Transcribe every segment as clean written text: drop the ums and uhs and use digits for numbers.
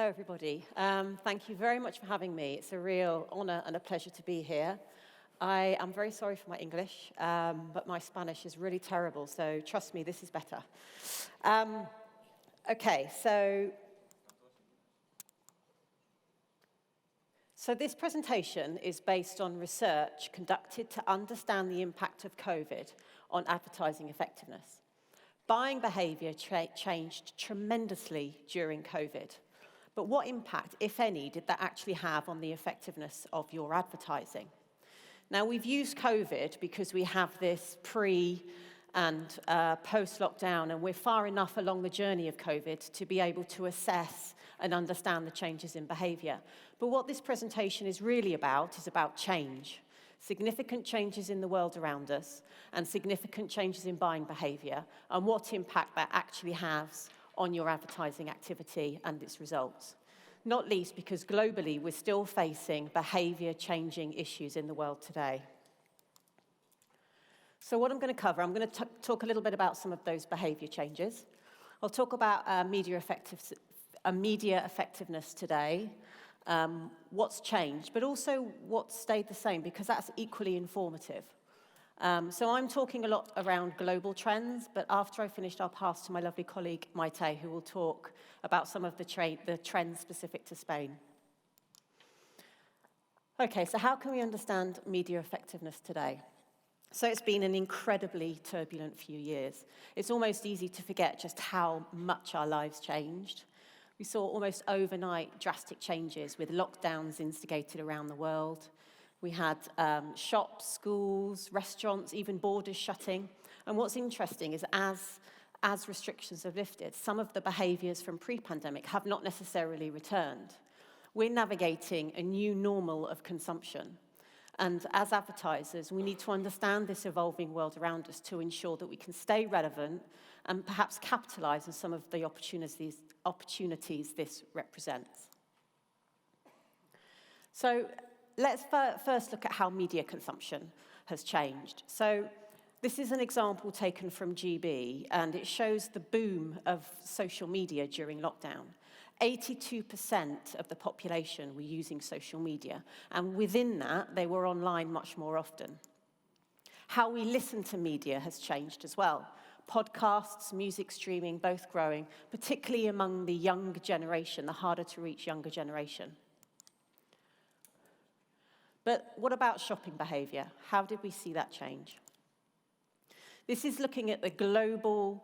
Hello, everybody. Thank you very much for having me. It's a real honor and a pleasure to be here. I am very sorry for my English, but my Spanish is really terrible, so trust me, this is better. Okay, so this presentation is based on research conducted to understand the impact of COVID on advertising effectiveness. Buying behavior changed tremendously during COVID. But what impact, if any, did that actually have on the effectiveness of your advertising? Now, we've used COVID because we have this pre- and post-lockdown, and we're far enough along the journey of COVID to be able to assess and understand the changes in behavior. But what this presentation is really about is about change. Significant changes in the world around us and significant changes in buying behavior and what impact that actually has on your advertising activity and its results. Not least because globally we're still facing behavior changing issues in the world today. So what I'm going to cover, I'm going to talk a little bit about some of those behavior changes. I'll talk about media effectiveness today, what's changed, but also what's stayed the same, because that's equally informative. So I'm talking a lot around global trends, but after I finished, I'll pass to my lovely colleague, Mayte, who will talk about some of the trends specific to Spain. Okay, so how can we understand media effectiveness today? So it's been an incredibly turbulent few years. It's almost easy to forget just how much our lives changed. We saw almost overnight drastic changes with lockdowns instigated around the world. We had shops, schools, restaurants, even borders shutting. And what's interesting is as restrictions have lifted, some of the behaviors from pre-pandemic have not necessarily returned. We're navigating a new normal of consumption. And as advertisers, we need to understand this evolving world around us to ensure that we can stay relevant and perhaps capitalize on some of the opportunities this represents. So let's first look at how media consumption has changed. So this is an example taken from GB, and it shows the boom of social media during lockdown. 82% of the population were using social media, and within that, they were online much more often. How we listen to media has changed as well. Podcasts, music streaming, both growing, particularly among the younger generation, the harder to reach younger generation. But what about shopping behavior? How did we see that change? This is looking at the global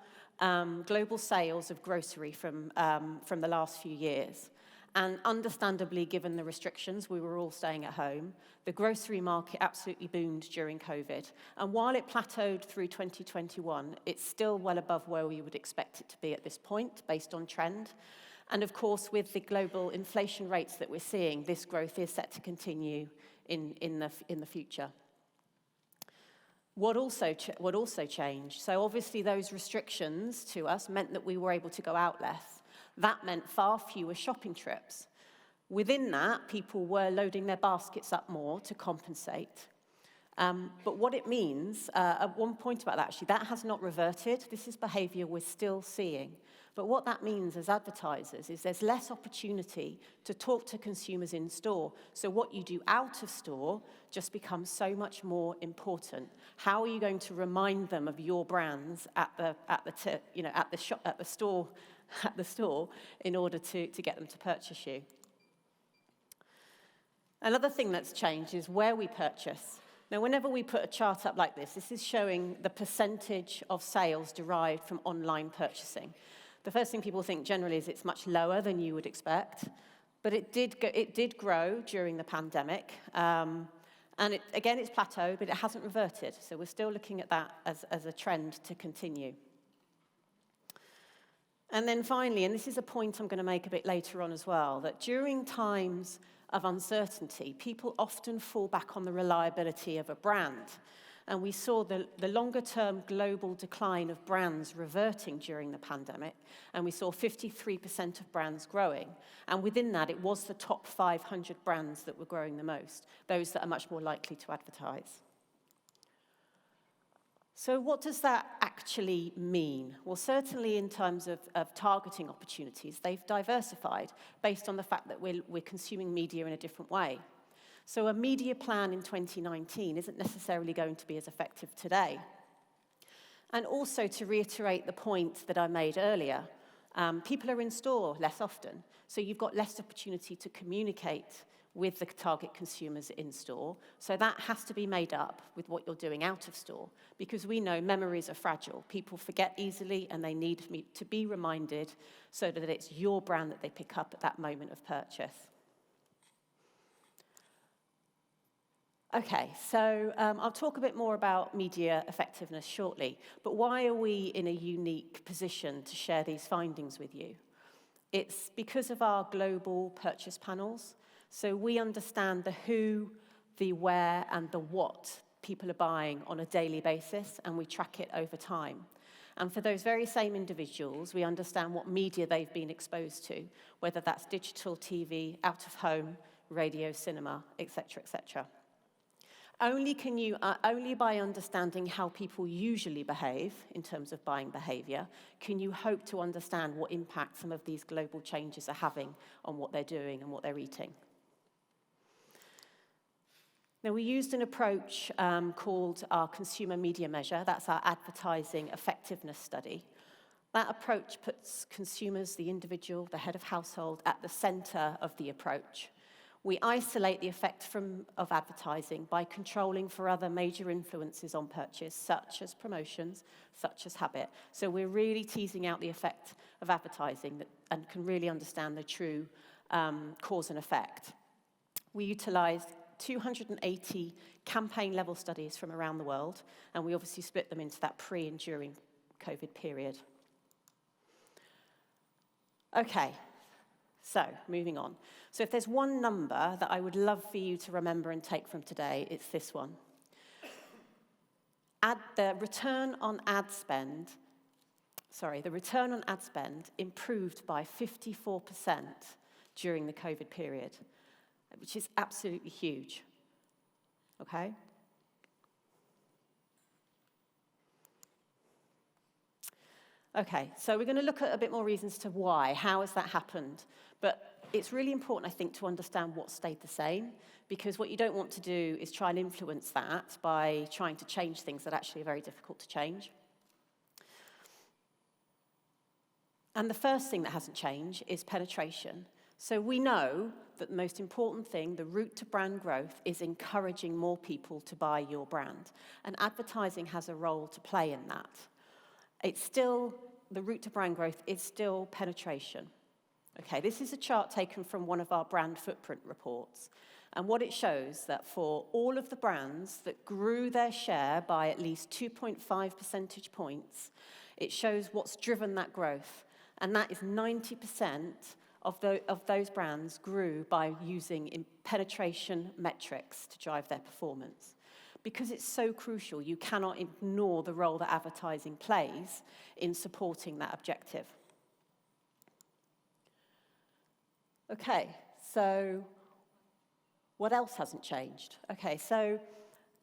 sales of grocery from the last few years. And understandably, given the restrictions, we were all staying at home. The grocery market absolutely boomed during COVID. And while it plateaued through 2021, it's still well above where we would expect it to be at this point, based on trend. And of course, with the global inflation rates that we're seeing, this growth is set to continue in the future. What also changed? So obviously those restrictions to us meant that we were able to go out less. That meant far fewer shopping trips. Within that, people were loading their baskets up more to compensate. But what it means, at one point about that actually, that has not reverted. This is behavior we're still seeing. But what that means as advertisers is there's less opportunity to talk to consumers in store. So what you do out of store just becomes so much more important. How are you going to remind them of your brands at the store in order to get them to purchase you? Another thing that's changed is where we purchase. Now, whenever we put a chart up like this is showing the percentage of sales derived from online purchasing. The first thing people think generally is it's much lower than you would expect, but it did grow during the pandemic, and it's plateaued, but it hasn't reverted. So we're still looking at that as a trend to continue. And then finally, and this is a point I'm going to make a bit later on as well, that during times of uncertainty, people often fall back on the reliability of a brand. And we saw the longer-term global decline of brands reverting during the pandemic, and we saw 53% of brands growing. And within that, it was the top 500 brands that were growing the most, those that are much more likely to advertise. So what does that actually mean? Well, certainly in terms of targeting opportunities, they've diversified based on the fact that we're consuming media in a different way. So a media plan in 2019 isn't necessarily going to be as effective today. And also to reiterate the point that I made earlier, people are in store less often, so you've got less opportunity to communicate with the target consumers in store. So that has to be made up with what you're doing out of store, because we know memories are fragile. People forget easily, and they need to be reminded so that it's your brand that they pick up at that moment of purchase. Okay, so I'll talk a bit more about media effectiveness shortly, but why are we in a unique position to share these findings with you? It's because of our global purchase panels. So we understand the who, the where, and the what people are buying on a daily basis, and we track it over time. And for those very same individuals, we understand what media they've been exposed to, whether that's digital, TV, out of home, radio, cinema, etc., etc. Only by understanding how people usually behave in terms of buying behavior can you hope to understand what impact some of these global changes are having on what they're doing and what they're eating. Now, we used an approach called our consumer media measure. That's our advertising effectiveness study. That approach puts consumers, the individual, the head of household, at the center of the approach. We isolate the effect of advertising by controlling for other major influences on purchase, such as promotions, such as habit. So we're really teasing out the effect of advertising and can really understand the true cause and effect. We utilized 280 campaign-level studies from around the world, and we obviously split them into that pre- and during COVID period. Okay, so moving on. So if there's one number that I would love for you to remember and take from today, it's this one. The return on ad spend improved by 54% during the COVID period, which is absolutely huge, okay? Okay, so we're going to look at a bit more reasons to why. How has that happened? But it's really important, I think, to understand what stayed the same, because what you don't want to do is try and influence that by trying to change things that actually are very difficult to change. And the first thing that hasn't changed is penetration. So we know that the most important thing, the route to brand growth, is encouraging more people to buy your brand. And advertising has a role to play in that. The route to brand growth is still penetration. Okay, this is a chart taken from one of our brand footprint reports. And what it shows that for all of the brands that grew their share by at least 2.5 percentage points, it shows what's driven that growth. And that is 90% of those brands grew by using penetration metrics to drive their performance. Because it's so crucial, you cannot ignore the role that advertising plays in supporting that objective. Okay, so what else hasn't changed? Okay, so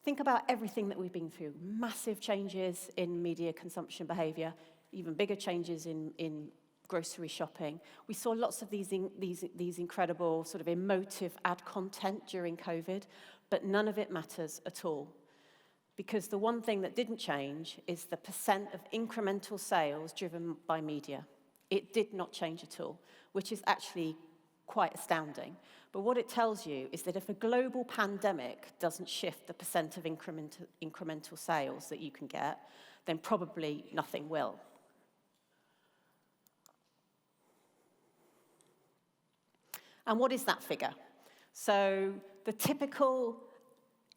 think about everything that we've been through. Massive changes in media consumption behavior, even bigger changes in grocery shopping. We saw lots of these incredible sort of emotive ad content during COVID, but none of it matters at all. Because the one thing that didn't change is the percent of incremental sales driven by media. It did not change at all, which is actually quite astounding. But what it tells you is that if a global pandemic doesn't shift the percent of incremental sales that you can get, then probably nothing will. And what is that figure? So the typical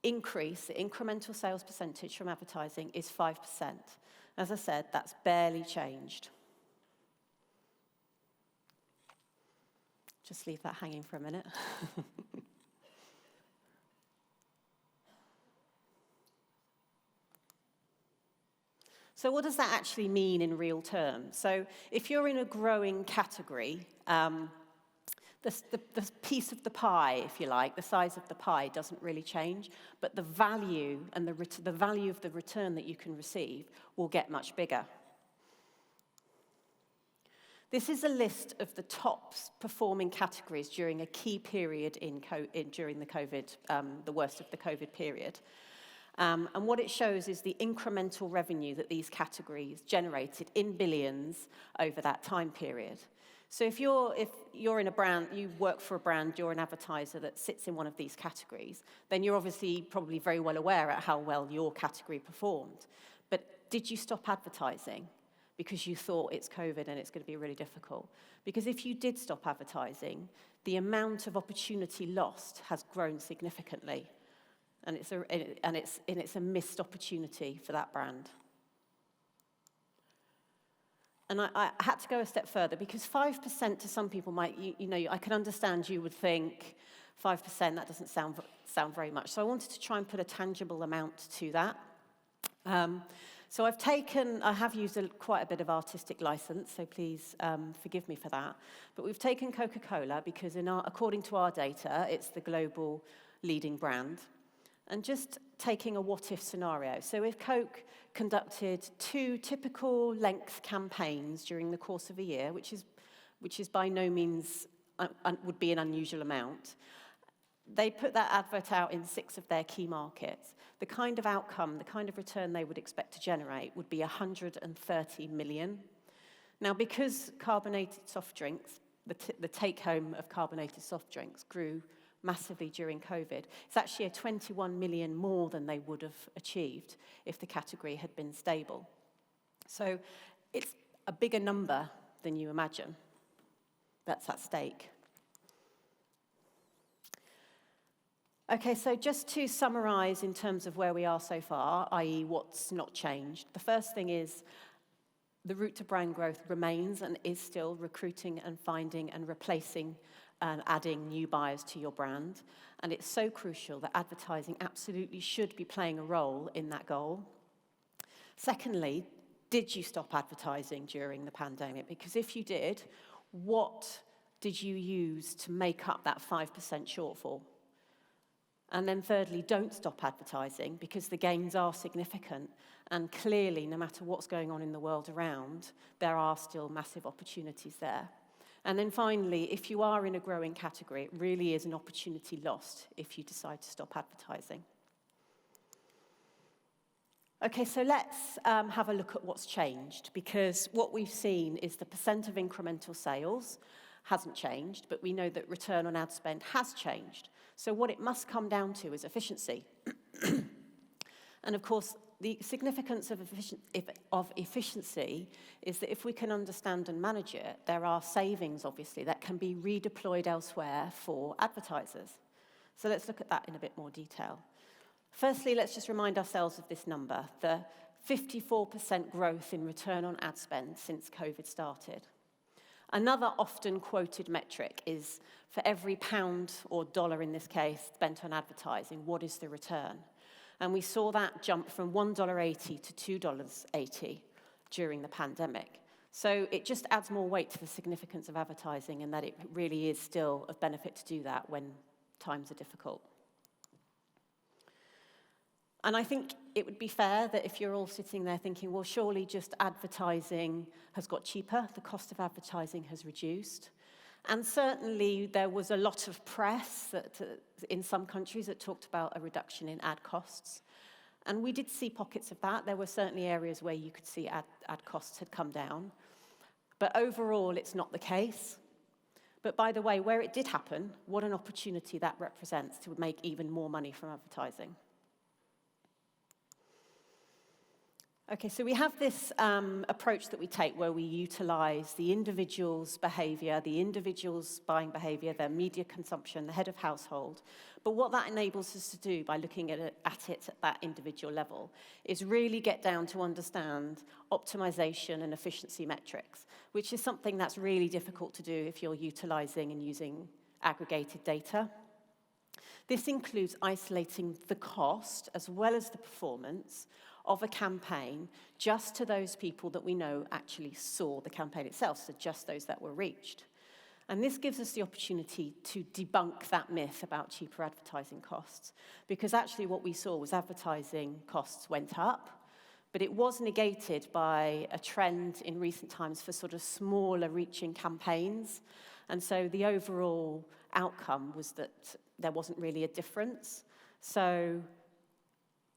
increase, the incremental sales percentage from advertising is 5%. As I said, that's barely changed. Just leave that hanging for a minute. So what does that actually mean in real terms? So if you're in a growing category, the piece of the pie, if you like, the size of the pie doesn't really change, but the value and the value of the return that you can receive will get much bigger. This is a list of the top performing categories during a key period during the COVID, the worst of the COVID period. And what it shows is the incremental revenue that these categories generated in billions over that time period. So if you're in a brand, you work for a brand, you're an advertiser that sits in one of these categories, then you're obviously probably very well aware at how well your category performed. But did you stop advertising because you thought it's COVID and it's going to be really difficult? Because if you did stop advertising, the amount of opportunity lost has grown significantly. And it's a missed opportunity for that brand. And I had to go a step further because 5% to some people might, I can understand you would think 5%, that doesn't sound very much. So I wanted to try and put a tangible amount to that. So I have used quite a bit of artistic license, so please forgive me for that. But we've taken Coca-Cola because according to our data, it's the global leading brand. And just taking a what-if scenario. So if Coke conducted 2 typical length campaigns during the course of a year, which is by no means would be an unusual amount, they put that advert out in 6 of their key markets. The kind of outcome, the kind of return they would expect to generate would be 130 million. Now, because carbonated soft drinks, the take-home of carbonated soft drinks grew massively during COVID, it's actually 21 million more than they would have achieved if the category had been stable. So it's a bigger number than you imagine that's at stake. Okay, so just to summarize in terms of where we are so far, i.e. what's not changed, the first thing is the route to brand growth remains and is still recruiting and finding and replacing and adding new buyers to your brand. And it's so crucial that advertising absolutely should be playing a role in that goal. Secondly, did you stop advertising during the pandemic? Because if you did, what did you use to make up that 5% shortfall? And then thirdly, don't stop advertising because the gains are significant. And clearly, no matter what's going on in the world around, there are still massive opportunities there. And then finally, if you are in a growing category, it really is an opportunity lost if you decide to stop advertising. Okay, so let's have a look at what's changed, because what we've seen is the percent of incremental sales hasn't changed, but we know that return on ad spend has changed. So what it must come down to is efficiency. And of course, the significance of efficiency is that if we can understand and manage it, there are savings, obviously, that can be redeployed elsewhere for advertisers. So let's look at that in a bit more detail. Firstly, let's just remind ourselves of this number, the 54% growth in return on ad spend since COVID started. Another often quoted metric is for every pound or dollar in this case spent on advertising, what is the return? And we saw that jump from $1.80 to $2.80 during the pandemic. So it just adds more weight to the significance of advertising and that it really is still of benefit to do that when times are difficult. And I think it would be fair that if you're all sitting there thinking, well, surely just advertising has got cheaper, the cost of advertising has reduced. And certainly there was a lot of press in some countries that talked about a reduction in ad costs. And we did see pockets of that. There were certainly areas where you could see ad costs had come down. But overall, it's not the case. But by the way, where it did happen, what an opportunity that represents to make even more money from advertising. Okay, so we have this approach that we take where we utilize the individual's behavior, the individual's buying behavior, their media consumption, the head of household. But what that enables us to do by looking at it at that individual level is really get down to understand optimization and efficiency metrics, which is something that's really difficult to do if you're utilizing and using aggregated data. This includes isolating the cost as well as the performance of a campaign just to those people that we know actually saw the campaign itself, so just those that were reached. And this gives us the opportunity to debunk that myth about cheaper advertising costs, because actually what we saw was advertising costs went up, but it was negated by a trend in recent times for sort of smaller reaching campaigns. And so the overall outcome was that there wasn't really a difference. So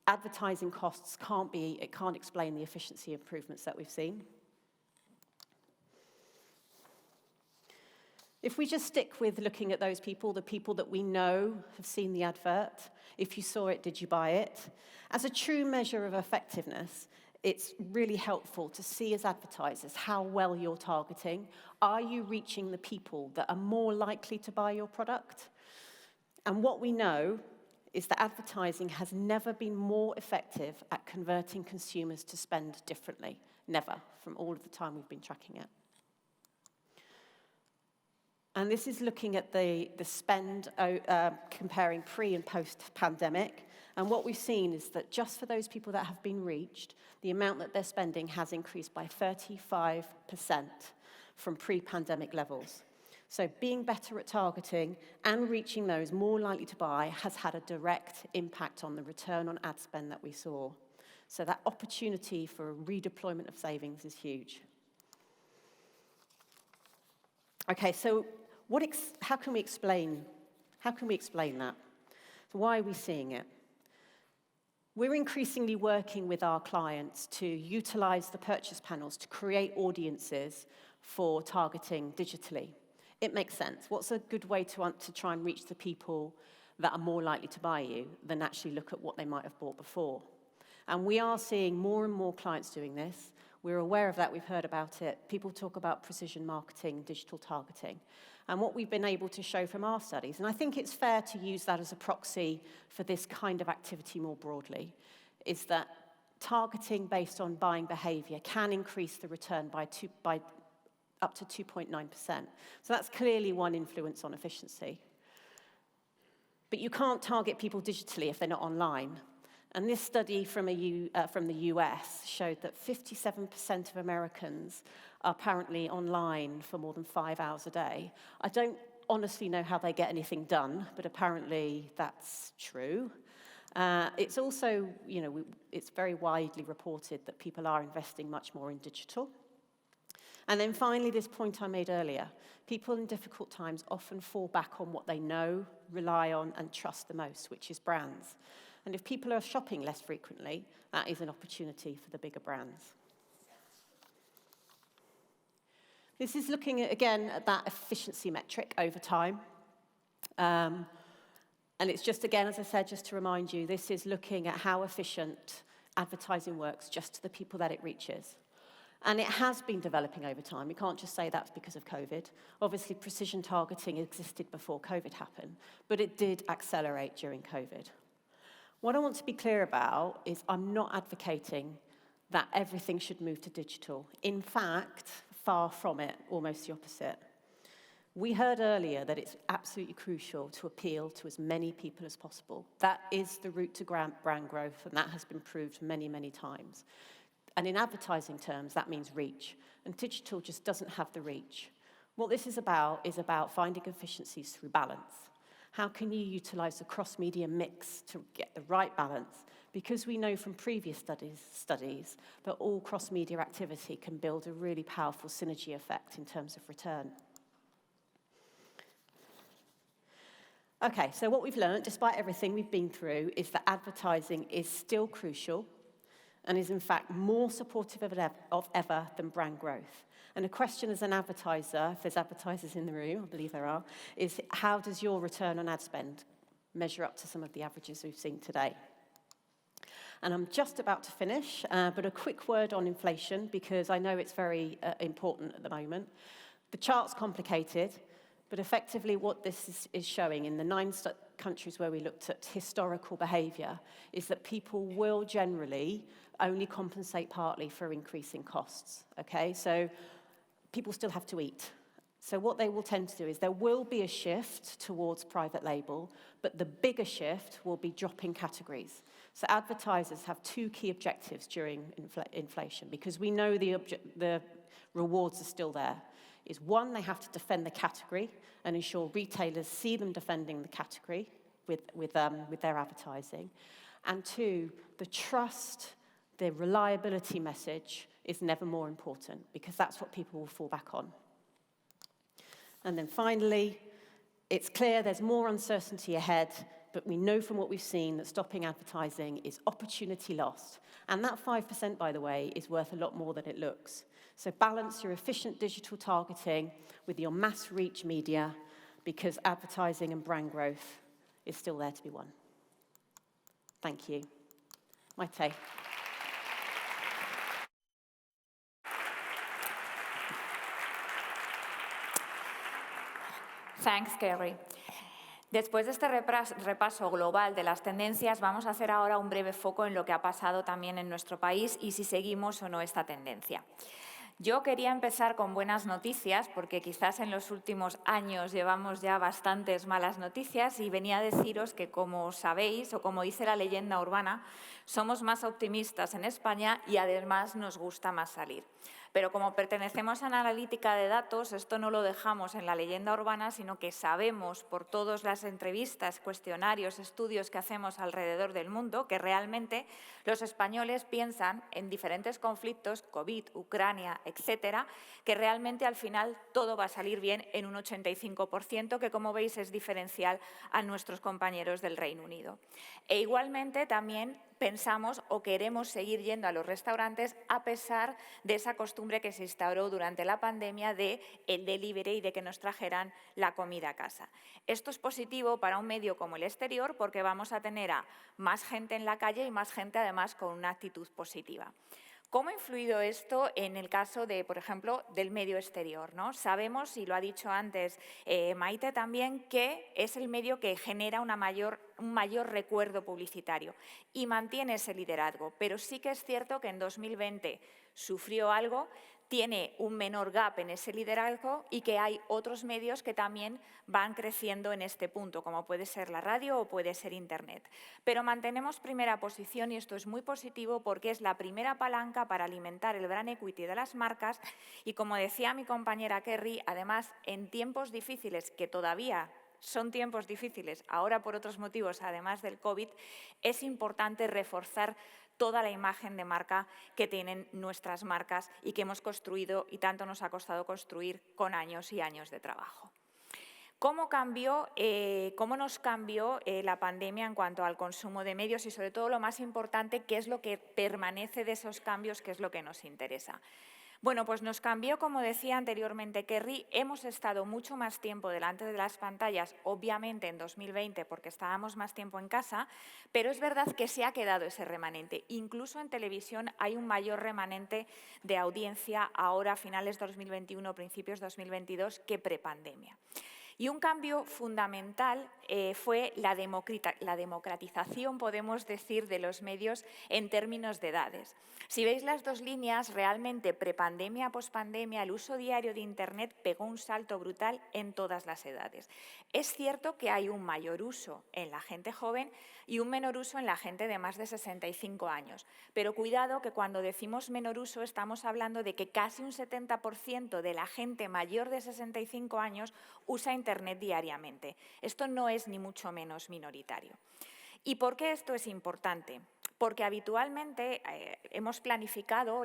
advertising costs can't explain the efficiency improvements that we've seen. If we just stick with looking at those people, the people that we know have seen the advert, if you saw it, did you buy it? As a true measure of effectiveness, it's really helpful to see as advertisers how well you're targeting. Are you reaching the people that are more likely to buy your product? And what we know is that advertising has never been more effective at converting consumers to spend differently. Never, from all of the time we've been tracking it. And this is looking at the spend comparing pre and post-pandemic. And what we've seen is that just for those people that have been reached, the amount that they're spending has increased by 35% from pre-pandemic levels. So being better at targeting and reaching those more likely to buy has had a direct impact on the return on ad spend that we saw. So that opportunity for a redeployment of savings is huge. Okay, so how can we explain that? So why are we seeing it? We're increasingly working with our clients to utilize the purchase panels to create audiences for targeting digitally. It makes sense. What's a good way to try and reach the people that are more likely to buy you than actually look at what they might have bought before? And we are seeing more and more clients doing this. We're aware of that, we've heard about it. People talk about precision marketing, digital targeting. And what we've been able to show from our studies, and I think it's fair to use that as a proxy for this kind of activity more broadly, is that targeting based on buying behavior can increase the return by up to 2.9%. So that's clearly one influence on efficiency. But you can't target people digitally if they're not online. And this study from the US showed that 57% of Americans are apparently online for more than 5 hours a day. I don't honestly know how they get anything done, but apparently that's true. It's also, it's very widely reported that people are investing much more in digital. And then finally, this point I made earlier, people in difficult times often fall back on what they know, rely on, and trust the most, which is brands. And if people are shopping less frequently, that is an opportunity for the bigger brands. This is looking at, again, at that efficiency metric over time. And it's just, again, as I said, just to remind you, this is looking at how efficient advertising works just to the people that it reaches. And it has been developing over time. We can't just say that's because of COVID. Obviously, precision targeting existed before COVID happened, but it did accelerate during COVID. What I want to be clear about is I'm not advocating that everything should move to digital. In fact, far from it, almost the opposite. We heard earlier that it's absolutely crucial to appeal to as many people as possible. That is the route to brand growth, and that has been proved many, many times. And in advertising terms, that means reach. And digital just doesn't have the reach. What this is about finding efficiencies through balance. How can you utilize the cross-media mix to get the right balance? Because we know from previous studies that all cross-media activity can build a really powerful synergy effect in terms of return. Okay, so what we've learned, despite everything we've been through, is that advertising is still crucial and is in fact more supportive of ever than brand growth. And a question as an advertiser, if there's advertisers in the room, I believe there are, is how does your return on ad spend measure up to some of the averages we've seen today? And I'm just about to finish, but a quick word on inflation, because I know it's very important at the moment. The chart's complicated, but effectively what this is showing in the 9 countries where we looked at historical behaviour is that people will generally only compensate partly for increasing costs, okay? So people still have to eat. So what they will tend to do is there will be a shift towards private label, but the bigger shift will be dropping categories. So advertisers have 2 key objectives during inflation, because we know the rewards are still there. is one, they have to defend the category and ensure retailers see them defending the category with their advertising. And two, the trust, the reliability message is never more important because that's what people will fall back on. And then finally, it's clear there's more uncertainty ahead, but we know from what we've seen that stopping advertising is opportunity lost. And that 5%, by the way, is worth a lot more than it looks. So balance your efficient digital targeting with your mass reach media because advertising and brand growth is still there to be won. Thank you. Mayte. Thanks, Kerry. Después de este repaso global de las tendencias, vamos a hacer ahora un breve foco en lo que ha pasado también en nuestro país y si seguimos o no esta tendencia. Yo quería empezar con buenas noticias, porque quizás en los últimos años llevamos ya bastantes malas noticias y venía a deciros que, como sabéis, o como dice la leyenda urbana, somos más optimistas en España y además nos gusta más salir. Pero como pertenecemos a la analítica de datos, esto no lo dejamos en la leyenda urbana, sino que sabemos por todas las entrevistas, cuestionarios, estudios que hacemos alrededor del mundo, que realmente los españoles piensan en diferentes conflictos, COVID, Ucrania, etcétera, que realmente al final todo va a salir bien en un 85%, que como veis es diferencial a nuestros compañeros del Reino Unido. E igualmente también pensamos o queremos seguir yendo a los restaurantes a pesar de esa costumbre que se instauró durante la pandemia de el delivery y de que nos trajeran la comida a casa. Esto es positivo para un medio como El Exterior porque vamos a tener a más gente en la calle y más gente además con una actitud positiva. ¿Cómo ha influido esto en el caso de, por ejemplo, del medio exterior, ¿no? Sabemos, y lo ha dicho antes Mayte también, que es el medio que genera un mayor recuerdo publicitario y mantiene ese liderazgo. Pero sí que es cierto que en 2020 sufrió algo, tiene un menor gap en ese liderazgo y que hay otros medios que también van creciendo en este punto, como puede ser la radio o puede ser Internet. Pero mantenemos primera posición y esto es muy positivo porque es la primera palanca para alimentar el brand equity de las marcas y, como decía mi compañera Kerry, además en tiempos difíciles, que todavía son tiempos difíciles, ahora por otros motivos, además del COVID, es importante reforzar toda la imagen de marca que tienen nuestras marcas y que hemos construido y tanto nos ha costado construir con años y años de trabajo. ¿Cómo nos cambió la pandemia en cuanto al consumo de medios y, sobre todo, lo más importante, qué es lo que permanece de esos cambios, qué es lo que nos interesa? Bueno, pues nos cambió, como decía anteriormente Kerry, hemos estado mucho más tiempo delante de las pantallas, obviamente en 2020 porque estábamos más tiempo en casa, pero es verdad que se ha quedado ese remanente. Incluso en televisión hay un mayor remanente de audiencia ahora a finales de 2021, principios de 2022, que prepandemia. Y un cambio fundamental fue la democratización, podemos decir, de los medios en términos de edades. Si veis las dos líneas, realmente prepandemia, pospandemia, el uso diario de Internet pegó un salto brutal en todas las edades. Es cierto que hay un mayor uso en la gente joven y un menor uso en la gente de más de 65 años. Pero cuidado que cuando decimos menor uso estamos hablando de que casi un 70% de la gente mayor de 65 años usa Internet diariamente. Esto no es ni mucho menos minoritario. ¿Y por qué esto es importante? Porque habitualmente hemos planificado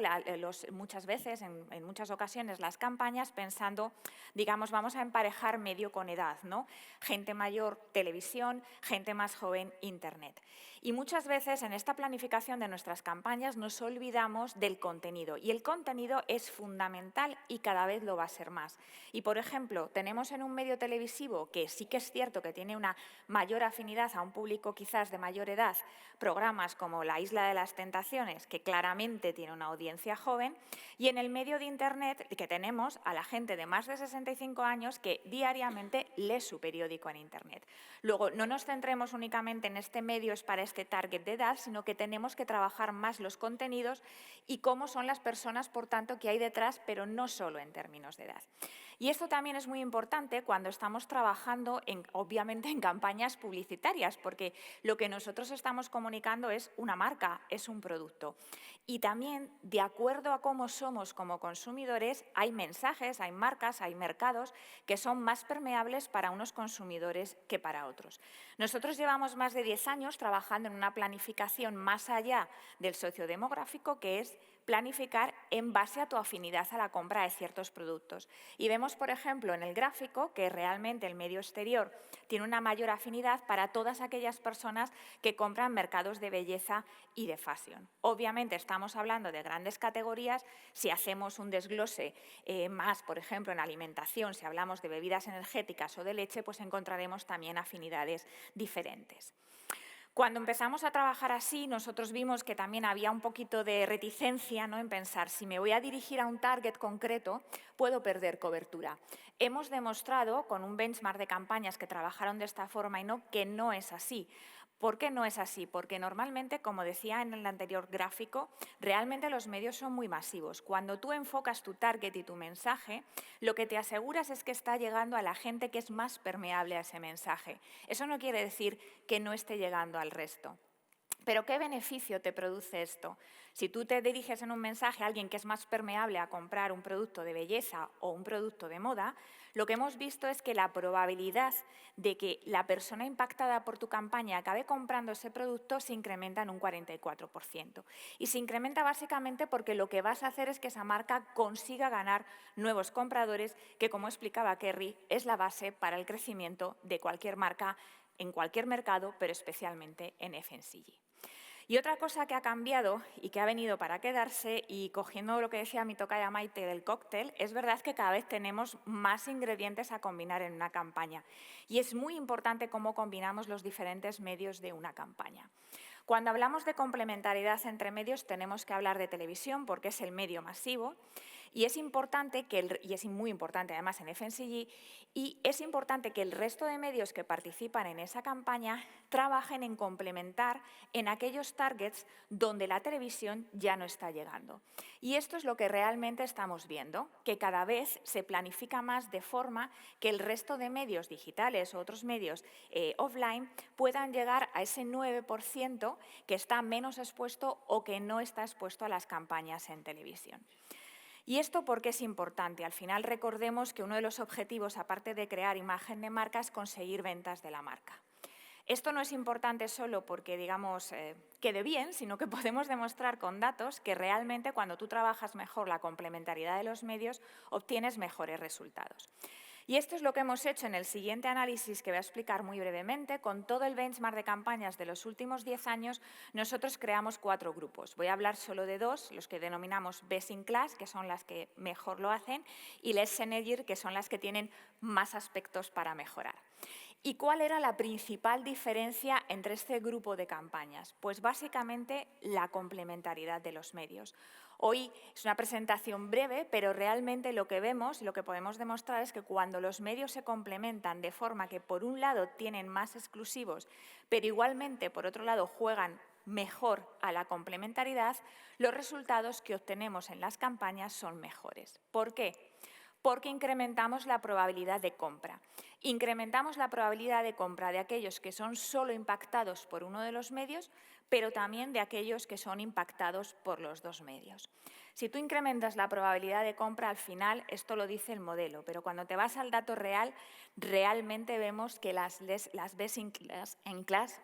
muchas veces, en muchas ocasiones, las campañas pensando, digamos, vamos a emparejar medio con edad, ¿no? Gente mayor, televisión, gente más joven, Internet. Y muchas veces en esta planificación de nuestras campañas nos olvidamos del contenido. Y el contenido es fundamental y cada vez lo va a ser más. Y, por ejemplo, tenemos en un medio televisivo que sí que es cierto que tiene una mayor afinidad a un público quizás de mayor edad, programas como La Isla de las Tentaciones, que claramente tiene una audiencia joven, y en el medio de Internet que tenemos a la gente de más de 65 años que diariamente lee su periódico en Internet. Luego, no nos centremos únicamente en este medio es para este target de edad, sino que tenemos que trabajar más los contenidos y cómo son las personas, por tanto, que hay detrás, pero no solo en términos de edad. Y esto también es muy importante cuando estamos trabajando, obviamente, en campañas publicitarias, porque lo que nosotros estamos comunicando es una marca, es un producto. Y también, de acuerdo a cómo somos como consumidores, hay mensajes, hay marcas, hay mercados que son más permeables para unos consumidores que para otros. Nosotros llevamos más de 10 años trabajando en una planificación más allá del sociodemográfico, que es planificar en base a tu afinidad a la compra de ciertos productos. Y vemos, por ejemplo, en el gráfico que realmente el medio exterior tiene una mayor afinidad para todas aquellas personas que compran mercados de belleza y de fashion. Obviamente estamos hablando de grandes categorías. Si hacemos un desglose más, por ejemplo, en alimentación, si hablamos de bebidas energéticas o de leche, pues encontraremos también afinidades diferentes. Cuando empezamos a trabajar así, nosotros vimos que también había un poquito de reticencia, ¿no?, en pensar, si me voy a dirigir a un target concreto, puedo perder cobertura. Hemos demostrado, con un benchmark de campañas que trabajaron de esta forma, que no es así. ¿Por qué no es así? Porque normalmente, como decía en el anterior gráfico, realmente los medios son muy masivos. Cuando tú enfocas tu target y tu mensaje, lo que te aseguras es que está llegando a la gente que es más permeable a ese mensaje. Eso no quiere decir que no esté llegando al resto. ¿Pero qué beneficio te produce esto? Si tú te diriges en un mensaje a alguien que es más permeable a comprar un producto de belleza o un producto de moda, lo que hemos visto es que la probabilidad de que la persona impactada por tu campaña acabe comprando ese producto se incrementa en un 44%. Y se incrementa básicamente porque lo que vas a hacer es que esa marca consiga ganar nuevos compradores, que, como explicaba Kerry, es la base para el crecimiento de cualquier marca en cualquier mercado, pero especialmente en FMCG. Y otra cosa que ha cambiado y que ha venido para quedarse, y cogiendo lo que decía mi tocaya Mayte del cóctel, es verdad que cada vez tenemos más ingredientes a combinar en una campaña. Y es muy importante cómo combinamos los diferentes medios de una campaña. Cuando hablamos de complementariedad entre medios, tenemos que hablar de televisión, porque es el medio masivo. Y es importante y es muy importante además en FMCG, y es importante que el resto de medios que participan en esa campaña trabajen en complementar en aquellos targets donde la televisión ya no está llegando. Y esto es lo que realmente estamos viendo, que cada vez se planifica más de forma que el resto de medios digitales o otros medios offline puedan llegar a ese 9% que está menos expuesto o que no está expuesto a las campañas en televisión. ¿Y esto por qué es importante? Al final recordemos que uno de los objetivos, aparte de crear imagen de marca, es conseguir ventas de la marca. Esto no es importante solo porque, digamos, quede bien, sino que podemos demostrar con datos que realmente cuando tú trabajas mejor la complementariedad de los medios, obtienes mejores resultados. Y esto es lo que hemos hecho en el siguiente análisis, que voy a explicar muy brevemente. Con todo el benchmark de campañas de los últimos 10 años, nosotros creamos 4 grupos. Voy a hablar solo de 2, los que denominamos Best in Class, que son las que mejor lo hacen, y Less Synergy, que son las que tienen más aspectos para mejorar. ¿Y cuál era la principal diferencia entre este grupo de campañas? Pues básicamente la complementariedad de los medios. Hoy es una presentación breve, pero realmente lo que vemos y lo que podemos demostrar es que cuando los medios se complementan de forma que por un lado tienen más exclusivos, pero igualmente por otro lado juegan mejor a la complementariedad, los resultados que obtenemos en las campañas son mejores. ¿Por qué? Porque incrementamos la probabilidad de compra. Incrementamos la probabilidad de compra de aquellos que son solo impactados por uno de los medios, pero también de aquellos que son impactados por los dos medios. Si tú incrementas la probabilidad de compra, al final, esto lo dice el modelo, pero cuando te vas al dato real, realmente vemos que las Best in Class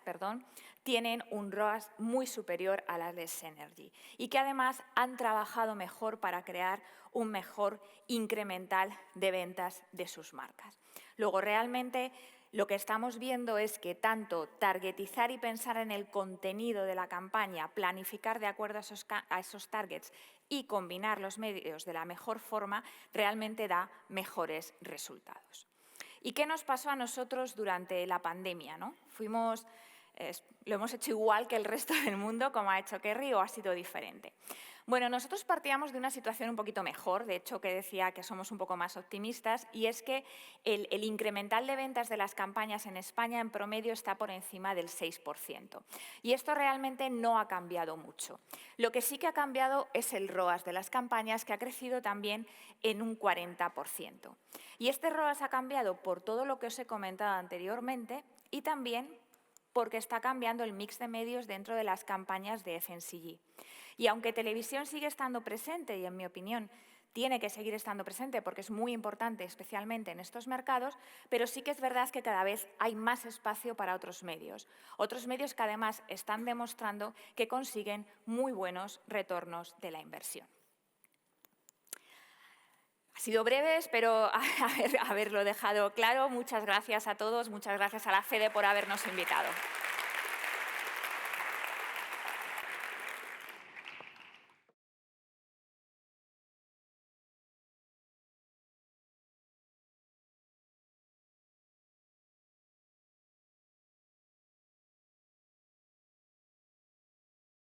tienen un ROAS muy superior a las Less Synergy y que además han trabajado mejor para crear un mejor incremental de ventas de sus marcas. Luego, realmente, lo que estamos viendo es que tanto targetizar y pensar en el contenido de la campaña, planificar de acuerdo a esos targets y combinar los medios de la mejor forma, realmente da mejores resultados. ¿Y qué nos pasó a nosotros durante la pandemia, ¿no? Fuimos lo hemos hecho igual que el resto del mundo, como ha hecho Kerry, o ha sido diferente. Bueno, nosotros partíamos de una situación un poquito mejor, de hecho que decía que somos un poco más optimistas, y es que el incremental de ventas de las campañas en España en promedio está por encima del 6%. Y esto realmente no ha cambiado mucho. Lo que sí que ha cambiado es el ROAS de las campañas, que ha crecido también en un 40%. Y este ROAS ha cambiado por todo lo que os he comentado anteriormente y también porque está cambiando el mix de medios dentro de las campañas de FMCG. Y aunque televisión sigue estando presente, y en mi opinión tiene que seguir estando presente porque es muy importante, especialmente en estos mercados, pero sí que es verdad que cada vez hay más espacio para otros medios que además están demostrando que consiguen muy buenos retornos de la inversión. Ha sido breve, espero haberlo dejado claro. Muchas gracias a todos, muchas gracias a la FEDE por habernos invitado.